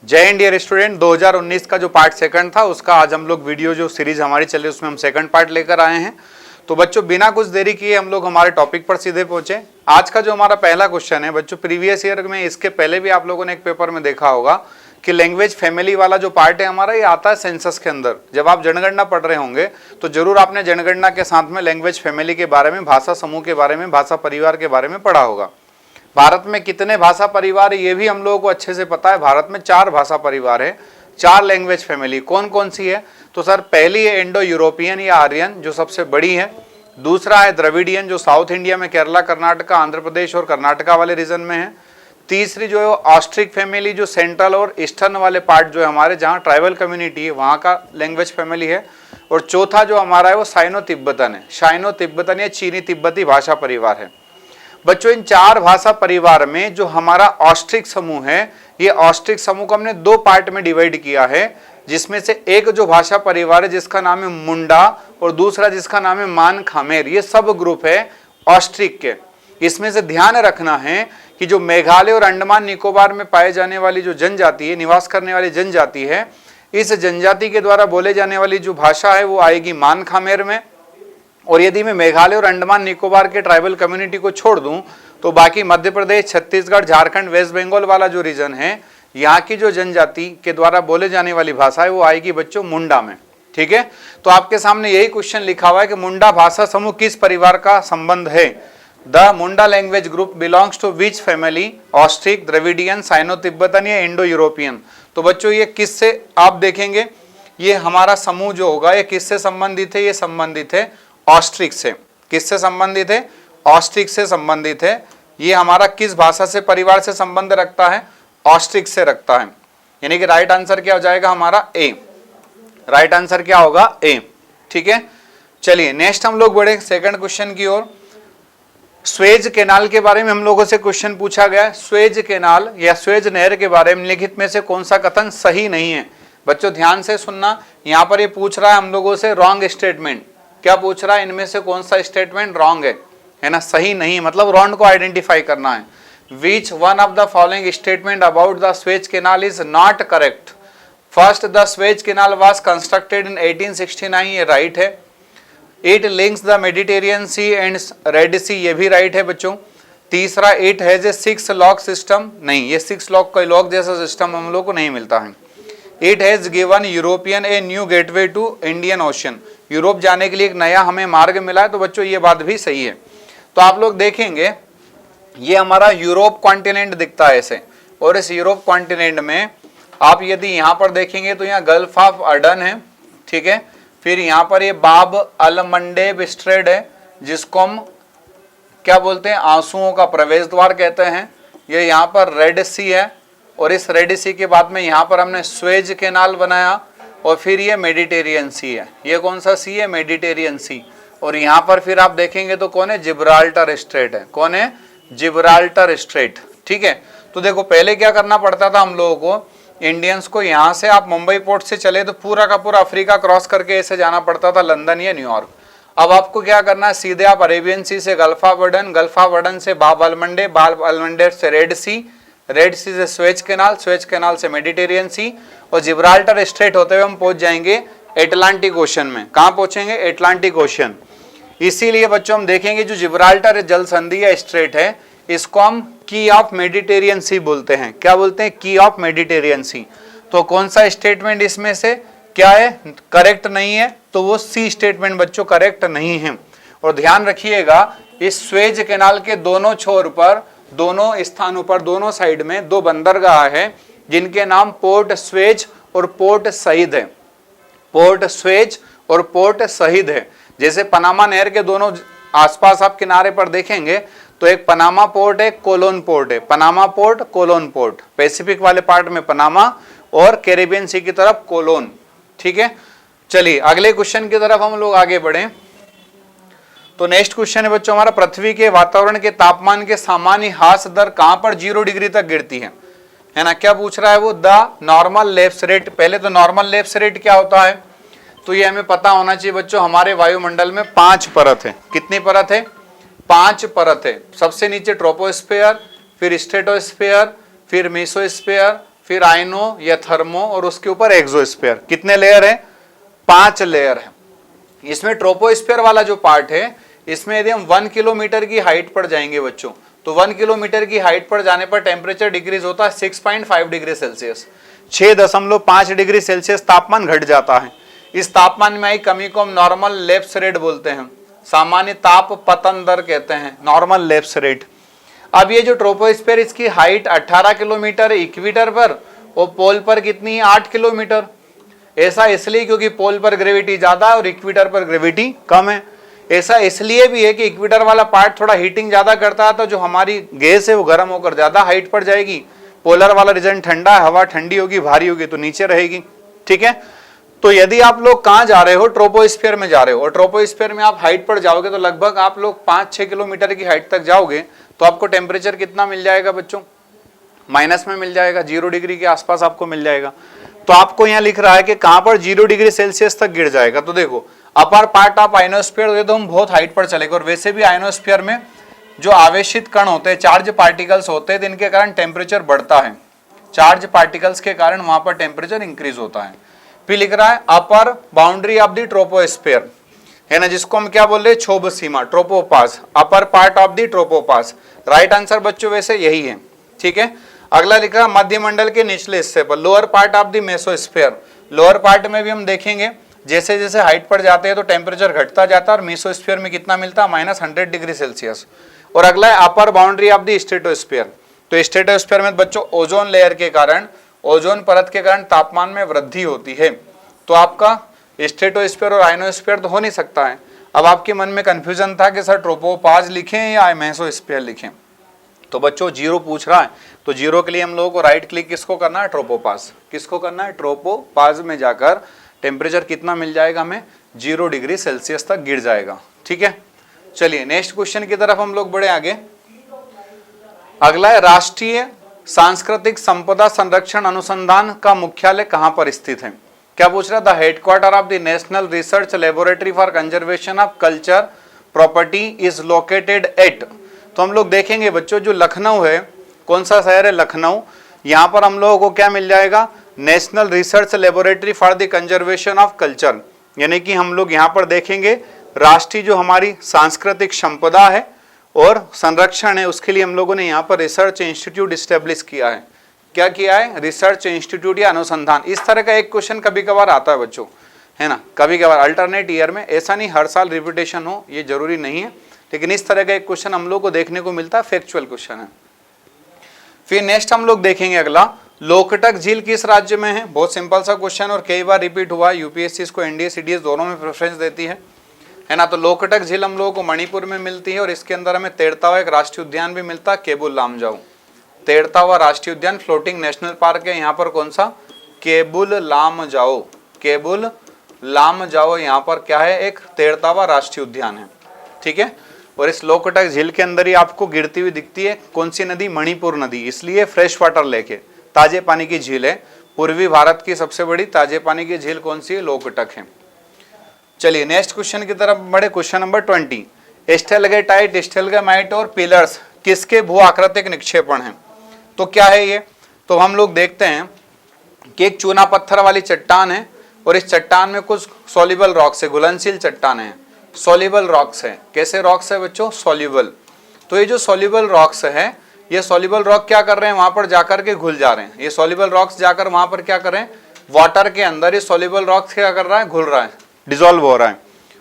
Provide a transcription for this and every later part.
जय Hind dear student. 2019 का जो पार्ट सेकंड था उसका आज हम लोग वीडियो जो सीरीज हमारी चल रही है उसमें हम सेकंड पार्ट लेकर आए हैं। तो बच्चों बिना कुछ देरी किए हम लोग हमारे टॉपिक पर सीधे पहुंचे। आज का जो हमारा पहला क्वेश्चन है बच्चों, प्रीवियस ईयर में इसके पहले भी आप लोगों ने एक पेपर में देखा होगा कि लैंग्वेज फैमिली वाला जो पार्ट है हमारा, ये आता है सेंसस के अंदर। जब आप जनगणना पढ़ रहे होंगे तो जरूर आपने जनगणना के साथ में लैंग्वेज फैमिली के बारे में, भाषा समूह के बारे में, भाषा परिवार के बारे में पढ़ा होगा। भारत में कितने भाषा परिवार है ये भी हम लोगों को अच्छे से पता है। भारत में 4 भाषा परिवार है, 4 लैंग्वेज फैमिली। कौन कौन सी है? तो सर पहली है इंडो यूरोपियन या आर्यन जो सबसे बड़ी है। दूसरा है द्रविडियन जो साउथ इंडिया में केरला, कर्नाटका, आंध्र प्रदेश और कर्नाटका वाले रीजन में है। तीसरी जो है ऑस्ट्रिक फैमिली जो सेंट्रल और ईस्टर्न वाले पार्ट जो है हमारे, जहाँ ट्राइबल कम्युनिटी है वहाँ का लैंग्वेज फैमिली है। और चौथा जो हमारा है वो साइनो तिब्बतन है। साइनो तिब्बतन या चीनी तिब्बती भाषा परिवार है। बच्चों इन 4 भाषा परिवार में जो हमारा ऑस्ट्रिक समूह है, ये ऑस्ट्रिक समूह को हमने 2 पार्ट में डिवाइड किया है, जिसमें से एक जो भाषा परिवार है जिसका नाम है मुंडा और दूसरा जिसका नाम है मान खामेर। ये सब ग्रुप है ऑस्ट्रिक के। इसमें से ध्यान रखना है कि जो मेघालय और अंडमान निकोबार में पाए जाने वाली जो जनजाति है, निवास करने वाली जनजाति है, इस जनजाति के द्वारा बोले जाने वाली जो भाषा है वो आएगी मान खामेर में। और यदि मैं मेघालय और अंडमान निकोबार के ट्राइबल कम्युनिटी को छोड़ दूं तो बाकी मध्य प्रदेश, छत्तीसगढ़, झारखंड, वेस्ट बंगाल वाला जो रीजन है, यहाँ की जो जनजाति के द्वारा बोले जाने वाली भाषा है वो आएगी बच्चों मुंडा में। ठीक है, तो आपके सामने यही क्वेश्चन लिखा हुआ है कि मुंडा भाषा समूह किस परिवार का संबंध है? The Munda language group belongs to which family? Austric, Dravidian, Sino Tibetan या इंडो यूरोपियन? तो बच्चों ये किससे आप देखेंगे, ये हमारा समूह जो होगा ये किससे संबंधित है? ये संबंधित है ऑस्ट्रिक से। किससे संबंधित है? ऑस्ट्रिक से संबंधित है। ये हमारा किस भाषा से, परिवार से संबंध रखता है? ऑस्ट्रिक से रखता है। यानी कि राइट आंसर क्या हो जाएगा हमारा? ए। राइट आंसर क्या होगा? ए। ठीक है, चलिए नेक्स्ट हम लोग बढ़े सेकंड क्वेश्चन की ओर। स्वेज कैनाल के बारे में हम लोगों से क्वेश्चन पूछा गया है। स्वेज कैनाल या स्वेज नहर के बारे में निम्नलिखित में से कौन सा कथन सही नहीं है? बच्चों ध्यान से सुनना, यहाँ पर ये पूछ रहा है हम लोगों से रॉन्ग स्टेटमेंट। क्या पूछ रहा है? इनमें से कौन सा स्टेटमेंट रॉन्ग है ना, सही नहीं, मतलब रॉन्ग को आइडेंटिफाई करना है। Which one of the following statement about the Suez canal is not correct? First, the Suez canal was constructed in 1869, ये राइट है। It links the Mediterranean sea and red sea, ये भी right है बच्चों। तीसरा, it has a 6 lock system, नहीं, ये 6 lock का लॉक जैसा सिस्टम हम लोग को नहीं मिलता है। It has given European a new gateway to Indian ocean, Europe जाने के लिए एक नया हमें मार्ग मिला है। तो बच्चों ये बात भी सही है। तो आप लोग देखेंगे ये हमारा यूरोप कॉन्टिनेंट दिखता है ऐसे, और इस यूरोप कॉन्टिनेंट में आप यदि यहाँ पर देखेंगे तो यहाँ गल्फ ऑफ अडन है। ठीक है, फिर यहाँ पर ये बाब अल मंडेब स्ट्रेट है जिसको हम क्या बोलते हैं? आंसुओं का प्रवेश द्वार कहते हैं। ये यहाँ पर रेड सी है, और इस रेड सी के बाद में यहाँ पर हमने स्वेज कैनाल बनाया, और फिर ये मेडिटेरियन सी है। ये कौन सा सी है? मेडिटेरियन सी। और यहाँ पर फिर आप देखेंगे तो कौन है? जिब्राल्टर स्ट्रेट है। कौन है? Gibraltar straight. ठीक है, तो देखो पहले क्या करना पड़ता था हम लोगों को, इंडियंस को, यहाँ से आप मुंबई पोर्ट से चले तो पूरा का पूरा अफ्रीका क्रॉस करके ऐसे जाना पड़ता था लंदन या न्यूयॉर्क। अब आपको क्या करना है? सीधे आप अरेबियन सी से गल्फ ऑफ अडन, गल्फ ऑफ अडन से बाब अलमंडे, बाब अलमंडे से रेड सी, रेड सी से स्वेज कैनाल, स्वेज कैनाल से मेडिटेरियन सी, और जिब्राल्टर स्ट्रेट होते हुए हम पहुंच जाएंगे एटलांटिक ओशन में। कहाँ पहुंचेंगे? Atlantic ocean. इसीलिए बच्चों हम देखेंगे जो जिब्राल्टर जल संधि या स्ट्रेट है इसको हम की ऑफ मेडिटेरियन सी बोलते हैं। क्या बोलते हैं? की ऑफ मेडिटेरियन सी। तो कौन सा स्टेटमेंट इसमें से क्या है? करेक्ट नहीं है, तो वो सी स्टेटमेंट बच्चों करेक्ट नहीं है। और ध्यान रखिएगा इस स्वेज कैनाल के दोनों छोर पर, दोनों स्थानों पर, दोनों साइड में 2 बंदरगाह है जिनके नाम पोर्ट स्वेज और पोर्ट शहीद है। पोर्ट स्वेज और पोर्ट शहीद है। जैसे पनामा नहर के दोनों आसपास आप किनारे पर देखेंगे तो एक पनामा पोर्ट है, कोलोन पोर्ट है। Panama port, Colon port, Pacific वाले पार्ट में पनामा और कैरिबियन सी की तरफ कोलोन। ठीक है, चलिए अगले क्वेश्चन की तरफ हम लोग आगे बढ़े। तो नेक्स्ट क्वेश्चन है बच्चों हमारा, पृथ्वी के वातावरण के तापमान के सामान्य ह्रास दर कहां पर 0 डिग्री तक गिरती है ना? क्या पूछ रहा है वो? The normal lapse rate. पहले तो नॉर्मल लैप्स रेट क्या होता है तो ये हमें पता होना चाहिए बच्चों। हमारे वायुमंडल में 5 परत है। कितनी परत है? 5 परत है। सबसे नीचे ट्रोपोस्फेयर, फिर स्ट्रेटोस्फेयर, फिर मेसोस्फेयर, फिर आयनो या थर्मो और उसके ऊपर एक्सोस्फीयर। कितने लेयर है? 5 लेयर है। इसमें ट्रोपोस्फीयर वाला जो पार्ट है, इसमें यदि हम 1 किलोमीटर की हाइट पर जाएंगे बच्चों, तो 1 किलोमीटर की हाइट पर जाने पर टेम्परेचर डिक्रीज होता है 6.5 डिग्री सेल्सियस। 6.5 डिग्री सेल्सियस तापमान घट जाता है। इस तापमान में आई कमी को हम नॉर्मल लैप्स रेट बोलते हैं, सामान्य ताप पतन दर कहते हैं, नॉर्मल लैप्स रेट। अब ये जो ट्रोपोस्फीयर, इसकी हाइट 18 किलोमीटर है इक्वेटर पर, और पोल पर कितनी है? 8 किलोमीटर। ऐसा इसलिए क्योंकि पोल पर ग्रेविटी ज्यादा है और इक्वेटर पर ग्रेविटी कम है। ऐसा इसलिए भी है कि इक्वेटर वाला पार्ट थोड़ा हीटिंग ज्यादा करता है, तो जो हमारी गैस है वो गर्म होकर ज्यादा हाइट पर जाएगी। पोलर वाला रीजन ठंडा है, हवा ठंडी होगी, भारी होगी, तो नीचे रहेगी। ठीक है, तो यदि आप लोग कहाँ जा रहे हो? ट्रोपोस्फीयर में जा रहे हो, और ट्रोपोस्फीयर में आप हाइट पर जाओगे तो लगभग आप लोग 5-6 किलोमीटर की हाइट तक जाओगे, तो आपको टेम्परेचर कितना मिल जाएगा बच्चों? माइनस में मिल जाएगा, 0 डिग्री के आसपास आपको मिल जाएगा। तो आपको यहाँ लिख रहा है कि कहां पर 0 डिग्री सेल्सियस तक गिर जाएगा। तो देखो, अपर पार्ट ऑफ आयनोस्फीयर तो हम बहुत हाइट पर चलेगा, और वैसे भी आयनोस्फीयर में जो आवेशित कण होते हैं, चार्ज पार्टिकल्स होते हैं, जिनके कारण टेम्परेचर बढ़ता है। चार्ज पार्टिकल्स के कारण वहां पर टेम्परेचर इंक्रीज होता है। फिर लिख रहा है upper boundary of the troposphere, है ना, जिसको हम क्या बोल रहे हैं? क्षोभ सीमा, tropopause, upper part of the tropopause. Right answer बच्चों वैसे यही है। ठीक है, अगला लिख रहा है मध्यमंडल के निचले हिस्से पर, lower part of the mesosphere. Lower part में भी हम देखेंगे जैसे जैसे हाइट पर जाते हैं तो टेम्परेचर घटता जाता है, और मेसोस्फीयर में कितना मिलता है? -100 डिग्री सेल्सियस। और अगला है upper boundary of the stratosphere. तो स्ट्रेटोस्फीयर में बच्चों ओजोन लेयर के कारण, ओजोन परत के कारण तापमान में वृद्धि होती है। तो आपका स्ट्रेटोस्फीयर और आयनोस्फीयर तो हो नहीं सकता है। अब आपके मन में कंफ्यूजन था कि सर ट्रोपोपाज लिखें या मेसोस्फीयर लिखें, तो बच्चों 0 पूछ रहा है, तो 0 के लिए हम लोगों को राइट क्लिक किसको करना है? ट्रोपोपाज। किसको करना है? ट्रोपोपाज में जाकर टेम्परेचर कितना मिल जाएगा हमें? 0 डिग्री सेल्सियस तक गिर जाएगा। ठीक है, चलिए नेक्स्ट क्वेश्चन की तरफ हम लोग बढ़े आगे। अगला है राष्ट्रीय सांस्कृतिक संपदा संरक्षण अनुसंधान का मुख्यालय कहां पर स्थित है? क्या पूछ रहा? The headquarter of the national research laboratory for conservation of culture property is located at. तो हम लोग देखेंगे बच्चों, जो लखनऊ है, कौन सा शहर है? लखनऊ। यहाँ पर हम लोगों को क्या मिल जाएगा? National research laboratory for the conservation of culture, यानी कि हम लोग यहाँ पर देखेंगे राष्ट्रीय जो हमारी सांस्कृतिक संपदा है और संरक्षण है, उसके लिए हम लोगों ने यहाँ पर रिसर्च इंस्टीट्यूट स्टेब्लिश किया है। क्या किया है? रिसर्च इंस्टीट्यूट या अनुसंधान। इस तरह का एक क्वेश्चन कभी कभार आता है बच्चों, है ना, कभी कभार अल्टरनेट ईयर में। ऐसा नहीं हर साल रिपीटेशन हो, ये जरूरी नहीं है, लेकिन इस तरह का एक क्वेश्चन हम लोग को देखने को मिलता है, फैक्चुअल क्वेश्चन है। फिर नेक्स्ट हम लोग देखेंगे अगला, लोकटक झील किस राज्य में है? बहुत सिंपल सा क्वेश्चन और कई बार रिपीट हुआ है। यूपीएससी इसको एनडीए सीडीएस दोनों में प्रेफरेंस देती है ना। तो लोकटक झील हम लोगों को मणिपुर में मिलती है, और इसके अंदर हमें तेरतावा एक राष्ट्रीय उद्यान भी मिलता है, केबुल लामजाओ। तेरतावा राष्ट्रीय उद्यान फ्लोटिंग नेशनल पार्क है यहाँ पर, कौन सा? केबुल लामजाओ। केबुल लामजाओ यहाँ पर क्या है? एक तेरतावा राष्ट्रीय उद्यान है। ठीक है, और इस लोकटक झील के अंदर ही आपको गिरती हुई दिखती है कौन सी नदी? मणिपुर नदी। इसलिए फ्रेश वाटर लेके, ताजे पानी की झील है। पूर्वी भारत की सबसे बड़ी ताजे पानी की झील कौन सी है? लोकटक है। चलिए नेक्स्ट क्वेश्चन की तरफ बढ़े। क्वेश्चन नंबर 20, स्टेलगेटाइट, स्टेलगमाइट और पिलर्स किसके भू आकृतिक निक्षेपण हैं? तो क्या है ये? तो हम लोग देखते हैं कि एक चूना पत्थर वाली चट्टान है, और इस चट्टान में कुछ सॉल्युबल रॉक्स है, घुलनशील चट्टान है, सॉल्युबल रॉक्स है। कैसे रॉक्स है बच्चों? सॉल्युबल। तो ये जो सॉल्युबल रॉक्स है, ये सॉल्युबल रॉक क्या कर रहे हैं? वहां पर जाकर के घुल जा रहे हैं। ये सॉल्युबल रॉक्स जाकर वहां पर क्या कर रहे हैं? वाटर के अंदर ये सॉल्युबल रॉक्स क्या कर रहा है? घुल रहा है, डिसॉल्व हो रहा है,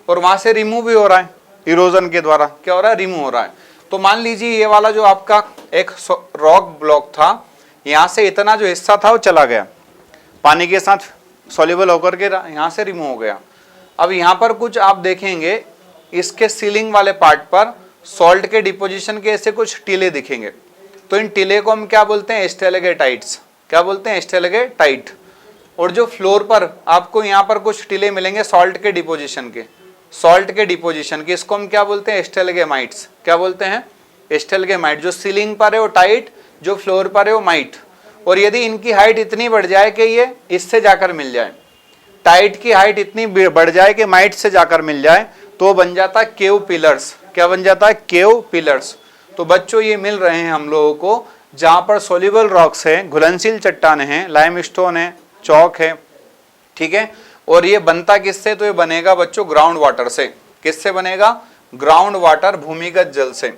और वहां से रिमूव भी हो रहा है इरोजन के द्वारा। क्या हो रहा है? रिमूव हो रहा है। तो मान लीजिए ये वाला जो आपका एक रॉक ब्लॉक था, यहाँ से इतना जो हिस्सा था वो चला गया, पानी के साथ सॉल्युबल होकर के यहाँ से रिमूव हो गया। अब यहाँ पर कुछ आप देखेंगे, इसके सीलिंग वाले पार्ट पर सॉल्ट के डिपोजिशन के ऐसे कुछ टीले दिखेंगे। तो इन टीले को हम क्या बोलते हैं? स्टेलगेटाइट्स। क्या बोलते हैं? स्टेलगेटाइट। और जो फ्लोर पर आपको यहाँ पर कुछ टीले मिलेंगे सॉल्ट के डिपोजिशन के, सॉल्ट के डिपोजिशन के, इसको हम क्या बोलते हैं? स्टेलगेमाइट्स। क्या बोलते हैं? स्टेलगेमाइट। जो सीलिंग पर है वो टाइट, जो फ्लोर पर है वो माइट। और यदि इनकी हाइट इतनी बढ़ जाए कि ये इससे जाकर मिल जाए, टाइट की हाइट इतनी बढ़ जाए कि माइट से जाकर मिल जाए, तो बन जाता है केव पिलर्स। क्या बन जाता है? केव पिलर्स। तो बच्चों ये मिल रहे हैं हम लोगों को जहां पर सोल्यूबल रॉक्स है, घुलनशील चट्टाने हैं, लाइमस्टोन है, चौक है, ठीक है। और ये बनता किससे? तो ये बनेगा बच्चों ग्राउंड वाटर से। किससे बनेगा? ग्राउंड वाटर, भूमिगत जल से।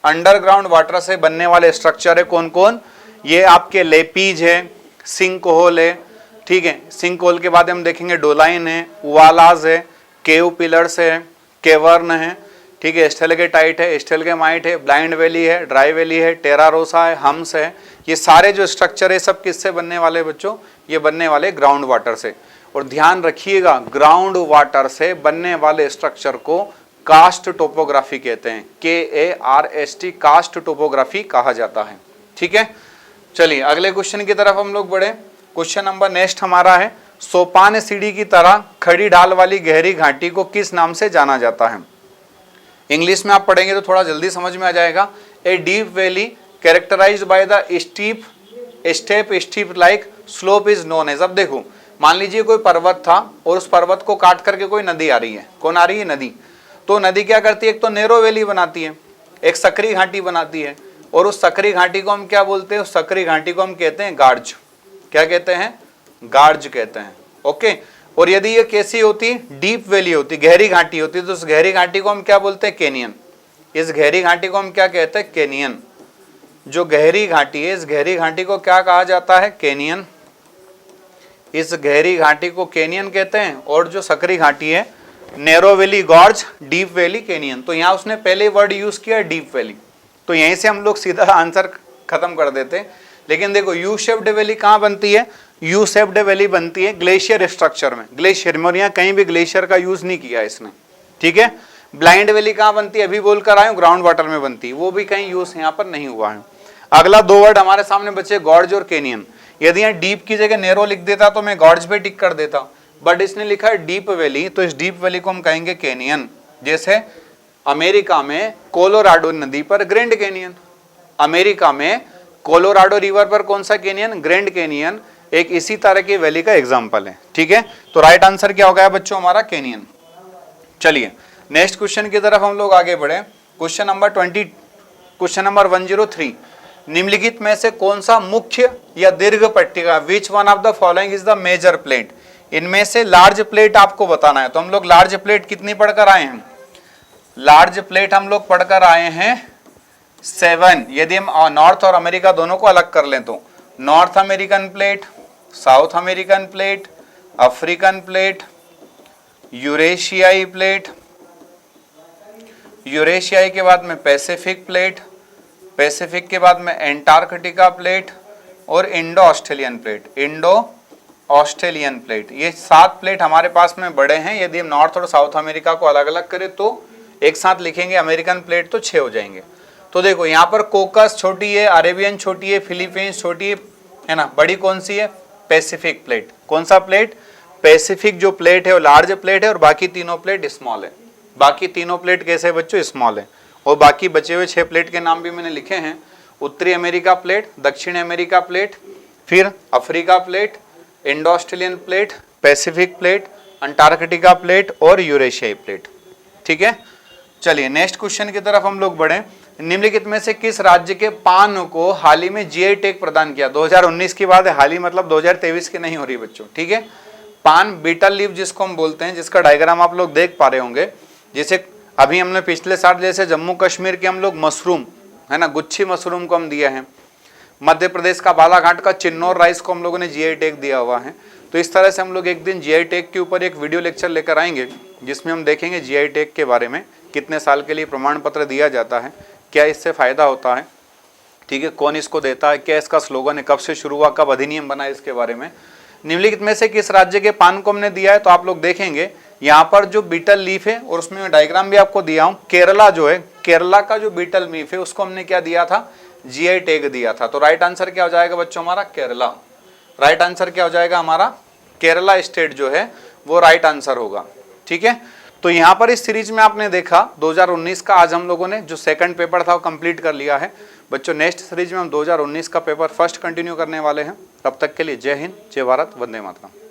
अंडरग्राउंड वाटर से बनने वाले स्ट्रक्चर है कौन कौन? ये आपके लेपीज है, सिंक होल है, ठीक है। सिंक होल के बाद हम देखेंगे डोलाइन है, उवालाज है, केव पिलर्स है, केवर्न है, ठीक है, स्टेलगेटाइट है, स्टेलगेमाइट है, ब्लाइंड वैली है, ड्राई वैली है, टेरारोसा है, हम्स है। ये सारे जो स्ट्रक्चर है सब किससे बनने वाले बच्चों? ये बनने वाले ग्राउंड वाटर से। और ध्यान रखिएगा, ग्राउंड वाटर से बनने वाले स्ट्रक्चर को कास्ट टोपोग्राफी कहते हैं। KARST, कास्ट टोपोग्राफी कहा जाता है, ठीक है। चलिए अगले क्वेश्चन की तरफ हम लोग बढ़े। क्वेश्चन नंबर नेक्स्ट हमारा है, सोपान सीढ़ी की तरह खड़ी ढाल वाली गहरी घाटी को किस नाम से जाना जाता है? इंग्लिश में आप पढ़ेंगे तो थोड़ा जल्दी समझ में आ जाएगा। A deep valley characterised by the step like slope is known as. अब देखो, मान लीजिए कोई पर्वत था और उस पर्वत को काट करके कोई नदी आ रही है। कौन आ रही है? नदी। तो नदी क्या करती है? एक तो नैरो वैली बनाती है, एक सकरी घाटी बनाती है। और उस सकरी घाटी को हम क्या बोलते हैं? उस सकरी घाटी को हम कहते हैं गार्ज। क्या कहते हैं? गार्ज कहते हैं, ओके। और यदि ये कैसी होती? डीप वैली होती, गहरी घाटी होती, तो उस गहरी घाटी को हम क्या बोलते हैं? कैनियन। इस गहरी घाटी को हम क्या कहते हैं? कैनियन। जो गहरी घाटी है, इस गहरी घाटी को क्या कहा जाता है? कैनियन। इस गहरी घाटी को कैनियन कहते हैं। और जो सकरी घाटी है, narrow valley gorge, deep valley canyon. तो यहाँ उसने पहले वर्ड यूज किया डीप वैली, तो यहीं से हम लोग सीधा आंसर खत्म कर देते हैं। लेकिन देखो, यू शेप्ड वैली कहाँ बनती है? यू शेप्ड वैली बनती है ग्लेशियर स्ट्रक्चर में। ग्लेशियर में, और यहाँ कहीं भी ग्लेशियर का यूज नहीं किया इसने, ठीक है। ब्लाइंड वैली कहाँ बनती है? अभी बोलकर आए, ग्राउंड वाटर में बनती है, वो भी कहीं यूज यहाँ पर नहीं हुआ है। अगला दो वर्ड हमारे सामने बचे, गॉर्ज और कैनियन। यदि यहाँ डीप की जगह नैरो लिख देता तो मैं गॉर्ज पे टिक कर देता, बट इसने लिखा है डीप वैली, तो इस डीप वैली को हम कहेंगे कैनियन। जैसे अमेरिका में कोलोराडो नदी पर ग्रैंड कैनियन, अमेरिका में कोलोराडो रिवर पर कौन सा कैनियन? Grand canyon. एक इसी तरह की वैली का एग्जांपल है, ठीक है। तो राइट आंसर क्या हो गया बच्चों? हमारा कैनियन। चलिए नेक्स्ट क्वेश्चन की तरफ हम लोग आगे बढ़े। क्वेश्चन नंबर 103, निम्नलिखित में से कौन सा मुख्य या दीर्घ पट्टिका, which one of the following is the major plate? इनमें से लार्ज प्लेट आपको बताना है। तो हम लोग लार्ज प्लेट कितनी पढ़कर आए हैं? लार्ज प्लेट हम लोग पढ़कर आए हैं 7। यदि हम नॉर्थ और अमेरिका दोनों को अलग कर लें तो North American plate, South American plate, African plate, यूरेशियाई प्लेट, यूरेशियाई के बाद में पैसिफिक प्लेट, पैसिफिक के बाद में एंटार्कटिका प्लेट और Indo Australian plate. Indo Australian plate, ये 7 प्लेट हमारे पास में बड़े हैं। यदि हम नॉर्थ और साउथ अमेरिका को अलग अलग करें तो एक साथ लिखेंगे अमेरिकन प्लेट तो 6 हो जाएंगे। तो देखो यहाँ पर कोकस छोटी है, अरेबियन छोटी है, फिलीपींस छोटी है ना, बड़ी कौन सी है? Pacific plate. कौन सा प्लेट? पैसिफिक जो प्लेट है वो लार्ज प्लेट है और बाकी तीनों प्लेट स्मॉल है। बाकी तीनों प्लेट कैसे बच्चों? स्मॉल है। और बाकी बचे हुए 6 प्लेट के नाम भी मैंने लिखे हैं, उत्तरी अमेरिका प्लेट, दक्षिण अमेरिका प्लेट, फिर Africa plate, Indo Australian plate, Pacific plate, Antarctica plate और यूरेशियाई प्लेट, ठीक है। चलिए नेक्स्ट क्वेश्चन की तरफ हम लोग बढ़े। निम्नलिखित में से किस राज्य के पान को हाल ही में जीआई टैग प्रदान किया? 2019 की बात है, हाल ही मतलब 2023 की नहीं हो रही बच्चों, ठीक है। पान बीटल लीफ जिसको हम बोलते हैं, जिसका डायग्राम आप लोग देख पा रहे होंगे। जैसे अभी हमने पिछले साल जैसे जम्मू कश्मीर के हम लोग मशरूम है ना, गुच्छी मशरूम को हम दिया है। मध्य प्रदेश का बालाघाट का चिन्नौर राइस को हम लोगों ने जीआई टैग दिया हुआ है। तो इस तरह से हम लोग एक दिन जीआई टैग के ऊपर एक वीडियो लेक्चर लेकर आएंगे, जिसमें हम देखेंगे जीआई टैग के बारे में, कितने साल के लिए प्रमाण पत्र दिया जाता है, क्या इससे फायदा होता है, ठीक है, कौन इसको देता है, क्या इसका स्लोगन है, कब से शुरू हुआ, कब अधिनियम बना, इसके बारे में। निम्नलिखित में से किस राज्य के पान को हमने दिया है? तो आप लोग देखेंगे यहाँ पर जो बीटल लीफ है, और उसमें डायग्राम भी आपको दिया हूँ। केरला जो है, केरला का जो बीटल लीफ है उसको हमने क्या दिया था? जीआई टैग दिया था। तो राइट आंसर क्या हो जाएगा बच्चों? हमारा केरला। राइट आंसर क्या हो जाएगा? हमारा केरला स्टेट जो है वो राइट आंसर होगा, ठीक है। तो यहाँ पर इस सीरीज में आपने देखा 2019 का आज हम लोगों ने जो सेकंड पेपर था वो कंप्लीट कर लिया है बच्चों। नेक्स्ट सीरीज में हम 2019 का पेपर फर्स्ट कंटिन्यू करने वाले हैं। तब तक के लिए जय हिंद, जय भारत, वंदे मातरम।